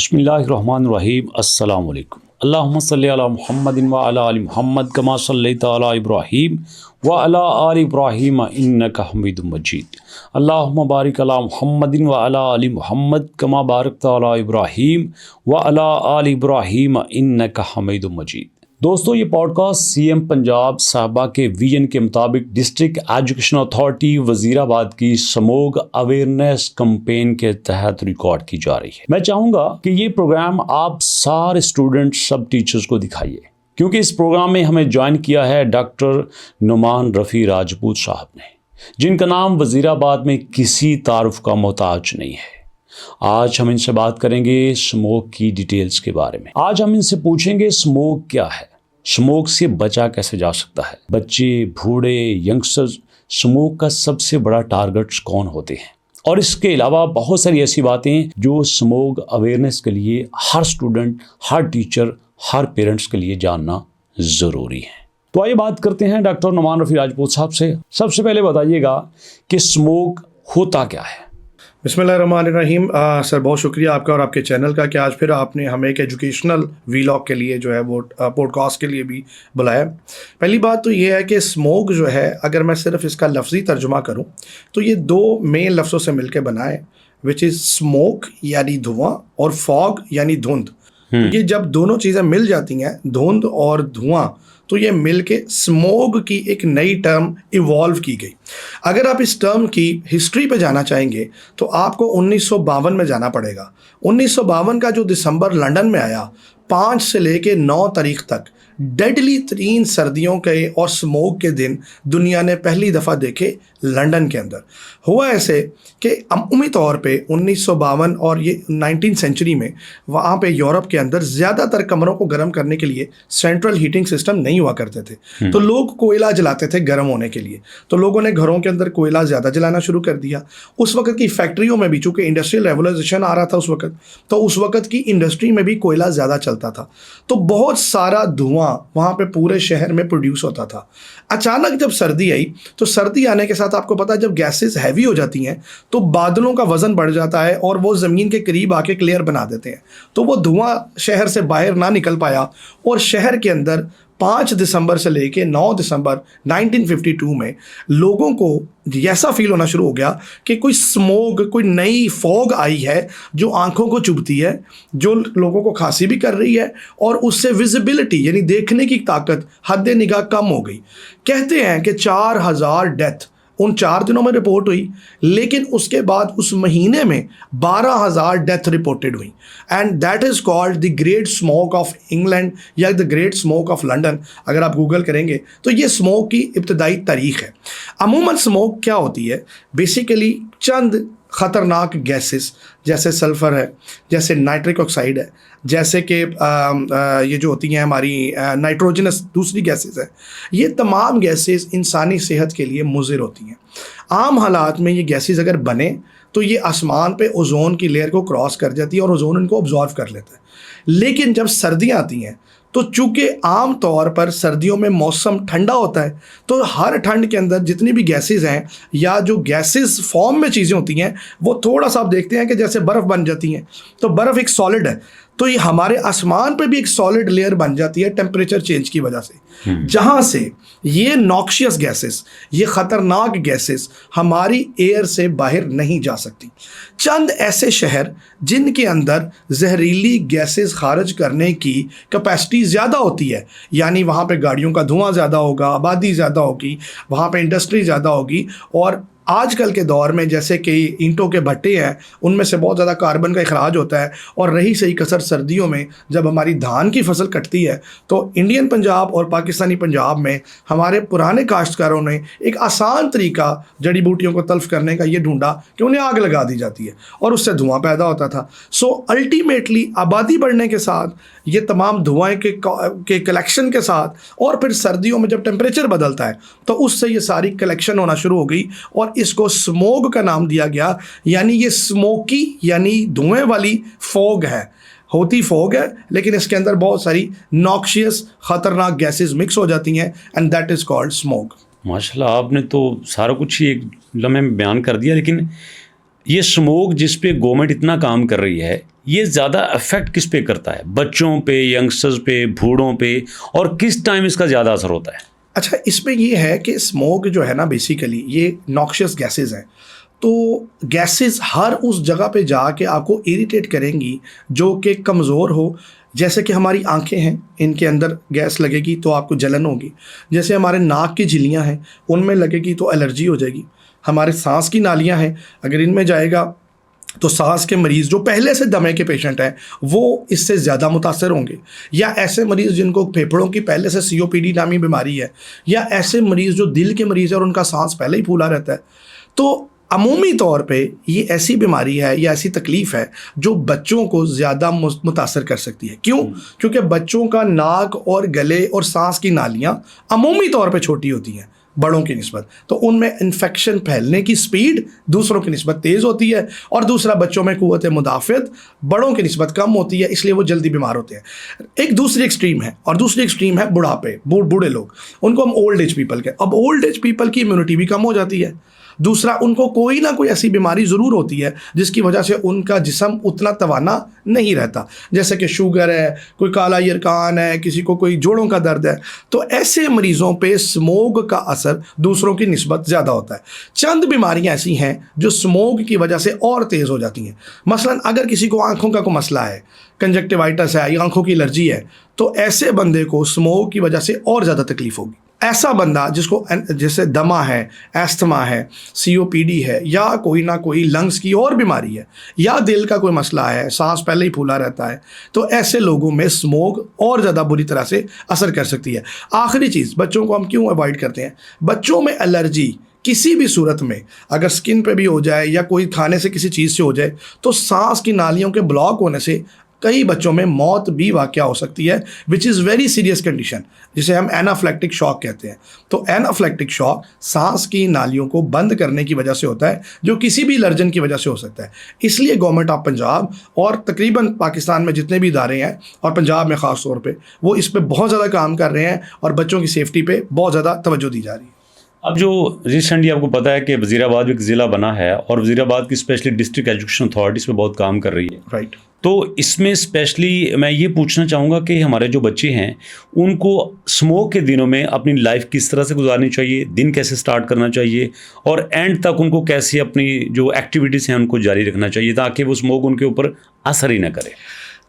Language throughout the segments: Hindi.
बिस्मिल्लाहिर्रहमानिर्रहीम अस्सलाम वालेकुम। अल्लाहुम्मा सल्लि अला मुहम्मदिन व अला आलि मुहम्मद कमा सल्लैता अला इब्राहीम व अला आलि इब्राहीम इन्नका हमीदुम मजीद। अल्लाहुम्मा बारिक अला मुहम्मदिन व अला आलि मुहम्मद कमा बारकता अला इब्राहीम व अला आलि इब्राहीम इन्नका हमीदुम मजीद। दोस्तों, ये पॉडकास्ट सीएम पंजाब साहबा के विजन के मुताबिक डिस्ट्रिक्ट एजुकेशन अथॉरिटी वजीराबाद की स्मोग अवेयरनेस कैंपेन के तहत रिकॉर्ड की जा रही है। मैं चाहूँगा कि ये प्रोग्राम आप सारे स्टूडेंट सब टीचर्स को दिखाइए, क्योंकि इस प्रोग्राम में हमें ज्वाइन किया है डॉक्टर नुमान रफ़ी राजपूत साहब ने, जिनका नाम वजीराबाद में किसी तारुफ का मोहताज नहीं है। आज हम इनसे बात करेंगे स्मोक की डिटेल्स के बारे में। आज हम इनसे पूछेंगे स्मोक क्या है, स्मोक से बचा कैसे जा सकता है, बच्चे, बूढ़े, यंगस्टर्स स्मोक का सबसे बड़ा टारगेट्स कौन होते हैं, और इसके अलावा बहुत सारी ऐसी बातें जो स्मोक अवेयरनेस के लिए हर स्टूडेंट, हर टीचर, हर पेरेंट्स के लिए जानना ज़रूरी है। तो आइए बात करते हैं डॉक्टर नुमान रफ़ी राजपूत साहब से। सबसे पहले बताइएगा कि स्मोक होता क्या है। बिस्मिल्लाहिर्रहमानिर्रहीम। सर, बहुत शुक्रिया आपका और आपके चैनल का कि आज फिर आपने हमें एक एजुकेशनल वीलॉग के लिए जो है वो पॉडकास्ट के लिए भी बुलाया। पहली बात तो ये है कि स्मोक जो है, अगर मैं सिर्फ इसका लफ्ज़ी तर्जुमा करूँ तो ये दो मेन लफ्ज़ों से मिलकर बना है, विच इज़ स्मोक यानी धुआं और फॉग यानी धुंध। तो ये जब दोनों चीज़ें मिल जाती हैं, धुंध और धुआं, तो ये मिल के स्मोग की एक नई टर्म इवॉल्व की गई। अगर आप इस टर्म की हिस्ट्री पे जाना चाहेंगे तो आपको 1952 में जाना पड़ेगा। 1952 का जो दिसंबर लंदन में आया, 5 से लेके 9 तारीख तक डेडली तरीन सर्दियों के और स्मोक के दिन दुनिया ने पहली दफ़ा देखे लंदन के अंदर। हुआ ऐसे कि अमूमी तौर पे 1952 और ये 19th सेंचुरी में वहाँ पे यूरोप के अंदर ज़्यादातर कमरों को गर्म करने के लिए सेंट्रल हीटिंग सिस्टम नहीं हुआ करते थे, तो लोग कोयला जलाते थे गर्म होने के लिए। तो लोगों ने घरों के अंदर कोयला ज़्यादा जलाना शुरू कर दिया। उस वक्त की फैक्ट्रियों में भी, चूँकि इंडस्ट्रियल रेवोल्यूशन आ रहा था उस वक्त, तो उस वक्त की इंडस्ट्री में भी कोयला ज़्यादा चलता था, तो बहुत सारा धुआं वहाँ पे पूरे शहर में प्रोड्यूस होता था। अचानक जब सर्दी आई, तो सर्दी आने के साथ आपको पता है जब गैसेस हैवी हो जाती हैं तो बादलों का वजन बढ़ जाता है और वो ज़मीन के करीब आके क्लियर बना देते हैं, तो वो धुआं शहर से बाहर ना निकल पाया और शहर के अंदर 5 दिसंबर से लेके 9 दिसंबर 1952 में लोगों को ऐसा फील होना शुरू हो गया कि कोई स्मोक, कोई नई फॉग आई है जो आंखों को चुभती है, जो लोगों को खांसी भी कर रही है और उससे विजिबिलिटी यानी देखने की ताकत, हद निगाह कम हो गई। कहते हैं कि 4000 डेथ उन 4 दिनों में रिपोर्ट हुई, लेकिन उसके बाद उस महीने में 12,000 डेथ रिपोर्टेड हुई। And that is called the great smoke of England या the great smoke of London. अगर आप गूगल करेंगे तो ये स्मोक की इब्तदाई तारीख है। अमूमन स्मोक क्या होती है, बेसिकली चंद ख़तरनाक गैसेस जैसे सल्फ़र है, जैसे नाइट्रिक ऑक्साइड है, जैसे कि ये जो होती हैं हमारी नाइट्रोजनस दूसरी गैसेस है, ये तमाम गैसेस इंसानी सेहत के लिए मुज़िर होती हैं। आम हालात में ये गैसेस अगर बने तो ये आसमान पे ओजोन की लेयर को क्रॉस कर जाती है और ओजोन इनको ऑब्जॉर्व कर लेता है। लेकिन जब सर्दियाँ आती हैं तो चूँकि आम तौर पर सर्दियों में मौसम ठंडा होता है, तो हर ठंड के अंदर जितनी भी गैसेस हैं या जो गैसेस फॉर्म में चीज़ें होती हैं वो थोड़ा सा आप देखते हैं कि जैसे बर्फ़ बन जाती हैं। तो बर्फ़ एक सॉलिड है, तो ये हमारे आसमान पे भी एक सॉलिड लेयर बन जाती है टेम्परेचर चेंज की वजह से, जहाँ से ये नॉक्शियस गैसेस, ये ख़तरनाक गैसेस हमारी एयर से बाहर नहीं जा सकती। चंद ऐसे शहर जिनके अंदर जहरीली गैसेस खारिज करने की कैपेसिटी ज़्यादा होती है, यानी वहाँ पे गाड़ियों का धुआं ज़्यादा होगा, आबादी ज़्यादा होगी, वहाँ पे इंडस्ट्री ज़्यादा होगी, और आजकल के दौर में जैसे कि ईंटों के भट्टे हैं उनमें से बहुत ज़्यादा कार्बन का इखराज होता है। और रही सही कसर सर्दियों में जब हमारी धान की फसल कटती है, तो इंडियन पंजाब और पाकिस्तानी पंजाब में हमारे पुराने काश्तकारों ने एक आसान तरीका जड़ी बूटियों को तल्फ करने का ये ढूंढा कि उन्हें आग लगा दी जाती है और उससे धुआं पैदा होता था। सो अल्टीमेटली आबादी बढ़ने के साथ, ये तमाम धुआं के कलेक्शन के साथ, और फिर सर्दियों में जब टेम्परेचर बदलता है तो उससे ये सारी कलेक्शन होना शुरू हो गई और इसको स्मोग का नाम दिया गया। यानी ये स्मोकी यानी धुएं वाली फॉग है, होती फॉग है, लेकिन इसके अंदर बहुत सारी नॉक्शियस ख़तरनाक गैसेस मिक्स हो जाती हैं and that is called smoke. माशाल्लाह, आपने तो सारा कुछ ही एक लम्हे में बयान कर दिया, लेकिन ये स्मोक जिस पे गवर्नमेंट इतना काम कर रही है, ये ज़्यादा इफेक्ट किस पे करता है? बच्चों पे, यंगस्टर्स पे, बूढ़ों पे, और किस टाइम इसका ज़्यादा असर होता है? अच्छा, इसमें ये है कि स्मोक जो है ना, बेसिकली ये नॉक्शियस गैसेस हैं। तो गैसेस हर उस जगह पे जाके आपको इरिटेट करेंगी जो कि कमज़ोर हो। जैसे कि हमारी आंखें हैं, इनके अंदर गैस लगेगी तो आपको जलन होगी। जैसे हमारे नाक की झिल्लियां हैं, उनमें लगेगी तो एलर्जी हो जाएगी। हमारे सांस की नालियां हैं, अगर इनमें जाएगा तो सांस के मरीज़ जो पहले से दमे के पेशेंट हैं वो इससे ज़्यादा मुतासर होंगे, या ऐसे मरीज़ जिनको फेफड़ों की पहले से COPD नामी बीमारी है, या ऐसे मरीज़ जो दिल के मरीज़ है और उनका सांस पहले ही फूला रहता है। तो अमूमी तौर पे ये ऐसी बीमारी है या ऐसी तकलीफ़ है जो बच्चों को ज़्यादा मुतासर कर सकती है। क्यों? क्योंकि बच्चों का नाक और गले और सांस की नालियाँ अमूमी तौर पे छोटी होती हैं बड़ों की निस्बत, तो उनमें इन्फेक्शन फैलने की स्पीड दूसरों की निस्बत तेज़ होती है, और दूसरा बच्चों में क़ुव्वत मुदाफ़ियत बड़ों की निस्बत कम होती है, इसलिए वो जल्दी बीमार होते हैं। एक दूसरी एक्सट्रीम है, और दूसरी एक्सट्रीम है बुढ़ापे, बूढ़े लोग, उनको हम ओल्ड एज पीपल कहते हैं। अब ओल्ड एज पीपल की इम्यूनिटी भी कम हो जाती है। दूसरा, उनको कोई ना कोई ऐसी बीमारी ज़रूर होती है जिसकी वजह से उनका जिस्म उतना तवाना नहीं रहता, जैसे कि शुगर है, कोई काला यरकान है, किसी को कोई जोड़ों का दर्द है। तो ऐसे मरीज़ों पे स्मोक का असर दूसरों की निस्बत ज़्यादा होता है। चंद बीमारियां ऐसी हैं जो स्मोक की वजह से और तेज़ हो जाती हैं। मसलन अगर किसी को आँखों का कोई मसला है, कंजक्टिवाइटिस है या आँखों की एलर्जी है, तो ऐसे बंदे को स्मोक की वजह से और ज़्यादा तकलीफ होगी। ऐसा बंदा जिसको जैसे दमा है, एस्थमा है, COPD है, या कोई ना कोई लंग्स की और बीमारी है, या दिल का कोई मसला है, सांस पहले ही फूला रहता है, तो ऐसे लोगों में स्मोक और ज़्यादा बुरी तरह से असर कर सकती है। आखिरी चीज़, बच्चों को हम क्यों अवॉइड करते हैं? बच्चों में एलर्जी किसी भी सूरत में अगर स्किन पे भी हो जाए या कोई खाने से किसी चीज़ से हो जाए, तो सांस की नालियों के ब्लॉक होने से कई बच्चों में मौत भी वाक़या हो सकती है, which is very serious condition, जिसे हम एनाफ्लेक्टिक शॉक कहते हैं। तो एनाफ्लेक्टिक शॉक सांस की नालियों को बंद करने की वजह से होता है, जो किसी भी एलर्जन की वजह से हो सकता है। इसलिए गवर्नमेंट ऑफ पंजाब और तकरीबन पाकिस्तान में जितने भी इदारे हैं, और पंजाब में ख़ास तौर पर, वो इस पर बहुत ज़्यादा काम कर रहे हैं और बच्चों की सेफ्टी पर बहुत ज़्यादा तवज्जो दी जा रही है। अब जो रिसेंटली आपको पता है कि वज़ीराबाद एक ज़िला बना है, और वज़ीराबाद की स्पेशली डिस्ट्रिक्ट एजुकेशन अथॉरिटी पे बहुत काम कर रही है, राइट। तो इसमें स्पेशली मैं ये पूछना चाहूँगा कि हमारे जो बच्चे हैं उनको स्मोक के दिनों में अपनी लाइफ किस तरह से गुजारनी चाहिए, दिन कैसे स्टार्ट करना चाहिए, और एंड तक उनको कैसे अपनी जो एक्टिविटीज़ हैं उनको जारी रखना चाहिए ताकि वो स्मोक उनके ऊपर असर ही ना करे।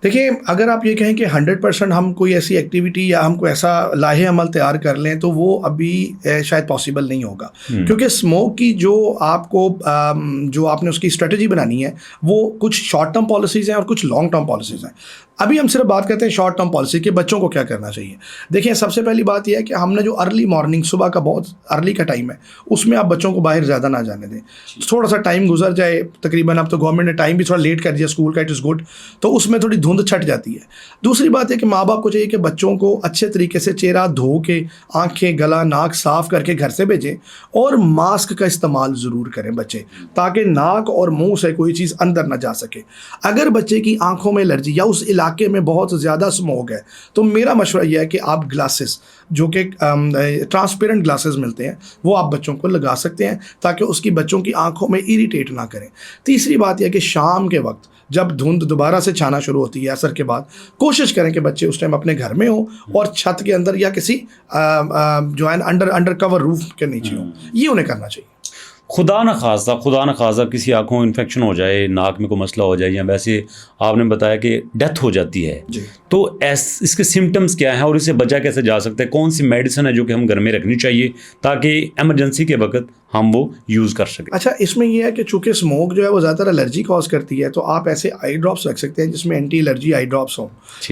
देखिए, अगर आप ये कहें कि 100% हम कोई ऐसी एक्टिविटी या हम कोई ऐसा लाहे अमल तैयार कर लें, तो वो अभी शायद पॉसिबल नहीं होगा, क्योंकि स्मोक की जो आपने उसकी स्ट्रेटजी बनानी है, वो कुछ शॉर्ट टर्म पॉलिसीज़ हैं और कुछ लॉन्ग टर्म पॉलिसीज़ हैं। अभी हम सिर्फ बात करते हैं शॉर्ट टर्म पॉलिसी के, बच्चों को क्या करना चाहिए। देखिए, सबसे पहली बात यह है कि हमने जो अर्ली मॉर्निंग, सुबह का बहुत अर्ली का टाइम है, उसमें आप बच्चों को बाहर ज़्यादा ना जाने दें। थोड़ा सा टाइम गुजर जाए, तकरीबन अब तो गवर्नमेंट ने टाइम भी थोड़ा लेट कर दिया स्कूल का, इट इज़ गुड, तो उसमें थोड़ी धुंध छट जाती है। दूसरी बात है कि माँ बाप को चाहिए कि बच्चों को अच्छे तरीके से चेहरा धो के, आँखें, गला, नाक साफ़ करके घर से भेजें, और मास्क का इस्तेमाल ज़रूर करें बच्चे, ताकि नाक और मुँह से कोई चीज़ अंदर ना जा सके। अगर बच्चे की आँखों में एलर्जी या उस इलाके में बहुत ज़्यादा स्मोक है, तो मेरा मशवरा यह है कि आप ग्लासेस, जो कि ट्रांसपेरेंट ग्लासेस मिलते हैं, वो आप बच्चों को लगा सकते हैं ताकि उसकी बच्चों की आंखों में इरिटेट ना करें। तीसरी बात यह कि शाम के वक्त जब धुंध दोबारा से छाना शुरू होती है असर के बाद, कोशिश करें कि बच्चे उस टाइम अपने घर में हो और छत के अंदर या किसी जो है अंडर कवर रूफ के नीचे हो। ये उन्हें करना चाहिए। खुदा न खासा किसी आँखों में इन्फेक्शन हो जाए, नाक में कोई मसला हो जाए, या वैसे आपने बताया कि डेथ हो जाती है, तो इसके सिम्टम्स क्या हैं और इससे बचा कैसे जा सकता है? कौन सी मेडिसिन है जो कि हम घर में रखनी चाहिए ताकि इमरजेंसी के वक्त हम वो यूज़ कर सकें? अच्छा, इसमें यह है कि चूँकि स्मोक जो है वो ज़्यादातर एलर्जी कॉज करती है, तो आप ऐसे आई ड्रॉप्स रख सकते हैं जिसमें एंटी एलर्जी आई ड्रॉप्स हों।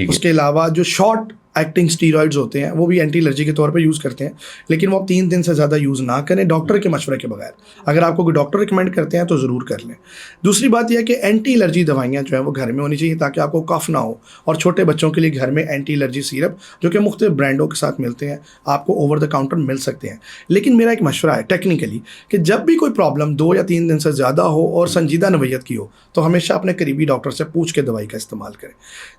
उसके अलावा जो शॉर्ट एक्टिंग स्टीरॉइड्स होते हैं वो भी एंटी एलर्जी के तौर पे यूज़ करते हैं, लेकिन वो 3 दिन से ज़्यादा यूज़ ना करें डॉक्टर के मशवरे के बगैर। अगर आपको कोई डॉक्टर रिकमेंड करते हैं तो ज़रूर कर लें। दूसरी बात यह है कि एंटी एलर्जी दवाइयाँ जो है वो घर में होनी चाहिए ताकि आपको कफ ना हो, और छोटे बच्चों के लिए घर में एंटी एलर्जी सिरप जो कि मुख्तलिफ ब्रांडों के साथ मिलते हैं, आपको ओवर द काउंटर मिल सकते हैं। लेकिन मेरा एक मशवरा है टेक्निकली कि जब भी कोई प्रॉब्लम 2 या 3 दिन से ज़्यादा हो और संजीदा नवैयत की हो तो हमेशा अपने करीबी डॉक्टर से पूछ के दवाई का इस्तेमाल करें।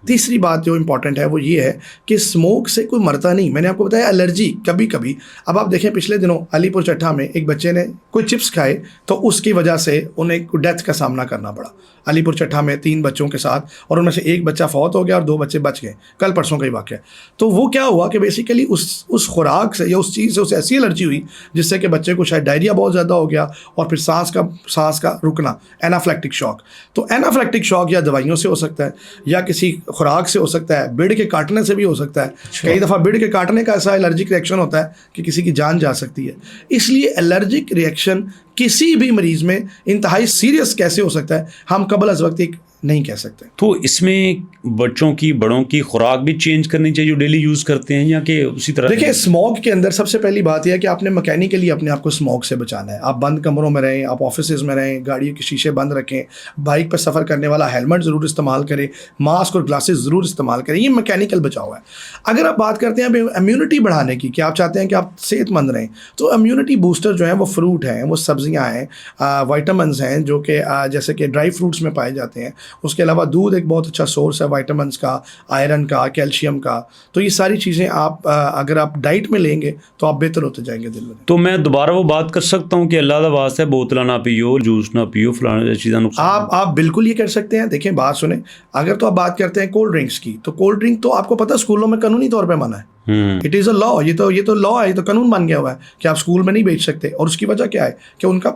तीसरी बात जो इंपॉर्टेंट है वो ये है कि स्मोक से कोई मरता नहीं। मैंने आपको बताया एलर्जी कभी कभी, अब आप देखें पिछले दिनों अलीपुर चट्टा में एक बच्चे ने कोई चिप्स खाए तो उसकी वजह से उन्हें डेथ का सामना करना पड़ा। अलीपुर चट्टा में 3 बच्चों के साथ, और उनमें से एक बच्चा फौत हो गया और 2 बच्चे बच गए। कल परसों का ही वाक़या। तो वो क्या हुआ कि बेसिकली उस खुराक से या उस चीज़ से उसे ऐसी एलर्जी हुई जिससे कि बच्चे को शायद डायरिया बहुत ज़्यादा हो गया और फिर सांस का रुकना, एनाफ्लेक्टिक शॉक। तो एनाफ्लेक्टिक शॉक या दवाइयों से हो सकता है या किसी खुराक से हो सकता है, बिड़ के काटने से भी हो सकता है। कई दफ़ा बिड़ के काटने का ऐसा एलर्जिक रिएक्शन होता है कि किसी की जान जा सकती है। इसलिए एलर्जिक रिएक्शन किसी भी मरीज़ में इंतहाई सीरियस कैसे हो सकता है हम कबल अज़ वक्त एक नहीं कह सकते। तो इसमें बच्चों की, बड़ों की खुराक भी चेंज करनी चाहिए जो डेली यूज़ करते हैं, या कि उसी तरह? देखिए, स्मोक के अंदर सबसे पहली बात यह है कि आपने मैकेनिकली अपने आप को स्मोक से बचाना है। आप बंद कमरों में रहें, आप ऑफिसेज में रहें, गाड़ियों के शीशे बंद रखें, बाइक पर सफ़र करने वाला हेलमेट ज़रूर इस्तेमाल करें, मास्क और ग्लासेस ज़रूर इस्तेमाल करें। ये मैकेनिकल बचाव है। अगर आप बात करते हैं इम्यूनिटी बढ़ाने की, कि आप चाहते हैं कि आप सेहतमंद रहें, तो इम्यूनिटी बूस्टर जो है वो फ्रूट हैं, वो सब्जियाँ हैं, वाइटामिन्स हैं जो कि जैसे कि ड्राई फ्रूट्स में पाए जाते हैं। उसके अलावा दूध एक बहुत अच्छा सोर्स है वाइटामिन्स का, आयरन का, कैल्शियम का। तो ये सारी चीज़ें आप अगर आप डाइट में लेंगे तो आप बेहतर होते जाएंगे दिन में। तो मैं दोबारा वो बात कर सकता हूँ कि अल्लाह दा वास्ता है बोतला ना पियो, जूस ना पियो, फलाना चीज़ें नुकसान? आप बिल्कुल ये कर सकते हैं। देखें, बात सुने, अगर तो आप बात करते हैं कोल्ड ड्रिंक्स की, तो कोल्ड ड्रिंक तो आपको पता है स्कूलों में कानूनी तौर पर मना है। It is a law. ये तो लॉ है, ये तो कानून बन गया हुआ है कि आप स्कूल में नहीं बेच सकते। और उसकी वजह क्या है कि उनका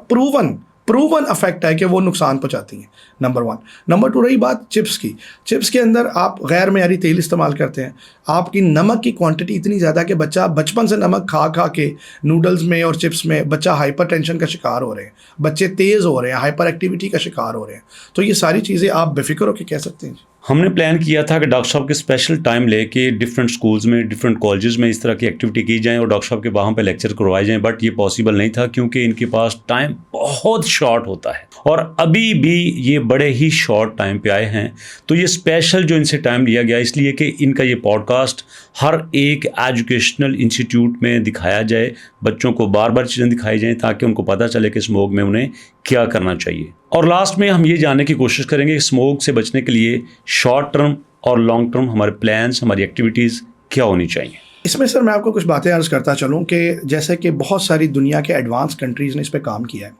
प्रूवन अफेक्ट है कि वो नुकसान पहुंचाती हैं, नंबर 1। नंबर 2, रही बात चिप्स की। चिप्स के अंदर आप गैर मेयारी तेल इस्तेमाल करते हैं। आपकी नमक की क्वांटिटी इतनी ज़्यादा कि बच्चा बचपन से नमक खा के नूडल्स में और चिप्स में बच्चा हाइपर टेंशन का शिकार हो रहे हैं, बच्चे तेज़ हो रहे हैं, हाइपर एक्टिविटी का शिकार हो रहे हैं। तो ये सारी चीज़ें आप बेफिक्र होकर कह सकते हैं। हमने प्लान किया था कि डॉक्टर साहब के स्पेशल टाइम लेके डिफरेंट स्कूल्स में, डिफरेंट कॉलेजेस में इस तरह की एक्टिविटी की जाए और डॉक्टर साहब के वहाँ पे लेक्चर करवाए जाएं, बट ये पॉसिबल नहीं था क्योंकि इनके पास टाइम बहुत शॉर्ट होता है और अभी भी ये बड़े ही शॉर्ट टाइम पे आए हैं। तो ये स्पेशल जो इनसे टाइम लिया गया इसलिए कि इनका ये पॉडकास्ट हर एक एजुकेशनल इंस्टीट्यूट में दिखाया जाए, बच्चों को बार बार चीज़ें दिखाई जाएँ ताकि उनको पता चले कि स्मोक में उन्हें क्या करना चाहिए। और लास्ट में हम ये जानने की कोशिश करेंगे कि स्मोक से बचने के लिए शॉर्ट टर्म और लॉन्ग टर्म हमारे प्लान्स, हमारी एक्टिविटीज़ क्या होनी चाहिए। इसमें सर मैं आपको कुछ बातें अर्ज़ करता चलूँ कि जैसे कि बहुत सारी दुनिया के एडवांस कंट्रीज़ ने इस पे काम किया है।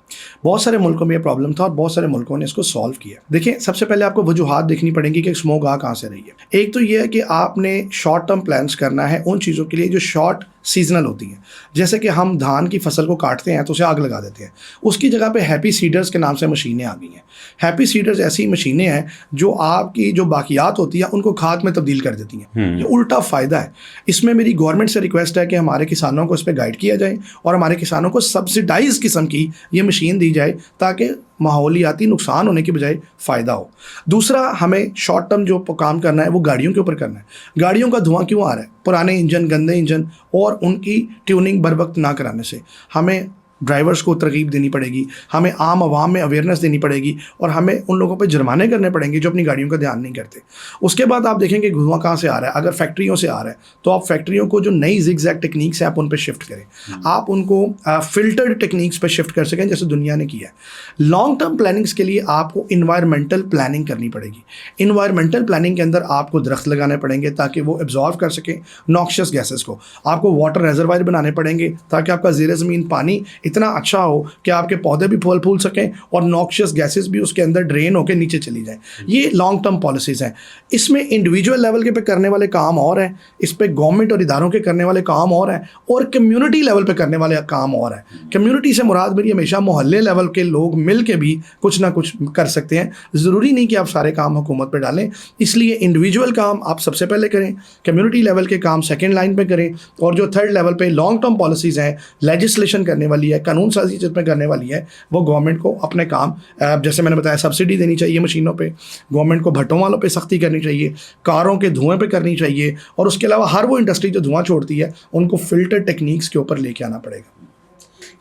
बहुत सारे मुल्कों में ये प्रॉब्लम था और बहुत सारे मुल्कों ने इसको सॉल्व किया। देखिए, सबसे पहले आपको वजूहात देखनी पड़ेंगी कि स्मोक आ कहाँ से रही है। एक तो ये है कि आपने शॉर्ट टर्म प्लान्स करना है उन चीज़ों के लिए जो शॉर्ट सीजनल होती हैं। जैसे कि हम धान की फसल को काटते हैं तो उसे आग लगा देते हैं, उसकी जगह पे हैप्पी सीडर्स के नाम से मशीनें आ गई हैं। हैप्पी सीडर्स ऐसी मशीनें हैं जो आपकी जो बाकियात होती है उनको खाद में तब्दील कर देती हैं। ये उल्टा फ़ायदा है। इसमें मेरी गवर्नमेंट से रिक्वेस्ट है कि हमारे किसानों को इस पर गाइड किया जाए और हमारे किसानों को सब्सिडाइज किस्म की ये मशीन दी जाए ताकि माहौलियाती नुकसान होने की बजाय फ़ायदा हो। दूसरा, हमें शॉर्ट टर्म जो काम करना है वो गाड़ियों के ऊपर करना है। गाड़ियों का धुआं क्यों आ रहा है? पुराने इंजन, गंदे इंजन और उनकी ट्यूनिंग बर वक्त ना कराने से हमें ड्राइवर्स को तरगीब देनी पड़ेगी, हमें आम आवाम में अवेयरनेस देनी पड़ेगी और हमें उन लोगों पे जुर्माने करने पड़ेंगे जो अपनी गाड़ियों का ध्यान नहीं करते। उसके बाद आप देखेंगे धुआं कहाँ से आ रहा है। अगर फैक्ट्रियों से आ रहा है तो आप फैक्ट्रियों को जो नई जिगजैग टेक्निक्स हैं आप उन पर शिफ्ट करें, आप उनको फिल्टर्ड टेक्निक्स पर शिफ्ट कर सकें जैसे दुनिया ने किया है। लॉन्ग टर्म प्लानिंग्स के लिए आपको इन्वायरमेंटल प्लानिंग करनी पड़ेगी। इन्वायरमेंटल प्लानिंग के अंदर आपको दरख्त लगाने पड़ेंगे ताकि वो एब्जॉर्व कर सकें नॉक्शियस गैसेस को। आपको वाटर रिजर्वायर बनाने पड़ेंगे ताकि आपका ज़ेर ज़मीन पानी इतना अच्छा हो कि आपके पौधे भी फल फूल सकें और नॉक्शियस गैसेस भी उसके अंदर ड्रेन होकर नीचे चली जाएं। ये लॉन्ग टर्म पॉलिसीज़ हैं। इसमें इंडिविजुअल लेवल के पे करने वाले काम और हैं, इस पे गवर्नमेंट और इदारों के करने वाले काम और हैं और कम्युनिटी लेवल पे करने वाले काम और हैं। कम्युनिटी से मुराद मेरी हमेशा मोहल्ले लेवल के लोग मिल के भी कुछ ना कुछ कर सकते हैं। ज़रूरी नहीं कि आप सारे काम हुकूमत पर डालें। इसलिए इंडिविजुअल काम आप सबसे पहले करें, कम्युनिटी लेवल के काम सेकेंड लाइन पर करें और जो थर्ड लेवल पर लॉन्ग टर्म पॉलिसीज़ हैं, लेजिस्लेशन करने वाली है, कानून साजी जिसमें करने वाली है, वो गवर्नमेंट को अपने काम जैसे मैंने बताया सब्सिडी देनी चाहिए मशीनों पे, गवर्नमेंट को भट्टों वालों पे सख्ती करनी चाहिए, कारों के धुएं पे करनी चाहिए और उसके अलावा हर वो इंडस्ट्री जो धुआं छोड़ती है उनको फिल्टर टेक्निक्स के ऊपर लेके आना पड़ेगा।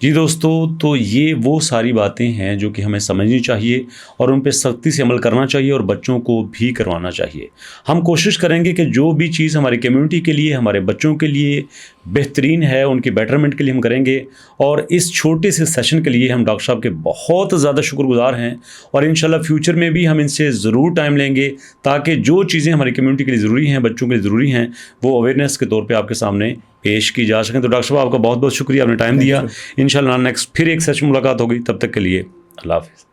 जी दोस्तों, तो ये वो सारी बातें हैं जो कि हमें समझनी चाहिए और उन पे सख्ती से अमल करना चाहिए और बच्चों को भी करवाना चाहिए। हम कोशिश करेंगे कि जो भी चीज़ हमारी कम्युनिटी के लिए, हमारे बच्चों के लिए बेहतरीन है, उनकी बेटरमेंट के लिए हम करेंगे। और इस छोटे से सेशन के लिए हम डॉक्टर साहब के बहुत ज़्यादा शुक्रगुजार हैं और इंशाल्लाह फ्यूचर में भी हम इनसे ज़रूर टाइम लेंगे ताकि जो चीज़ें हमारी कम्युनिटी के लिए ज़रूरी हैं, बच्चों के लिए ज़रूरी हैं, वो अवेयरनेस के तौर पे आपके सामने पेश की जा सकें। तो डॉक्टर साहब आपका बहुत बहुत शुक्रिया, आपने टाइम दिया। इंशाल्लाह नेक्स्ट फिर एक सेशन मुलाकात होगी, तब तक के लिए अल्लाह हाफ़िज़।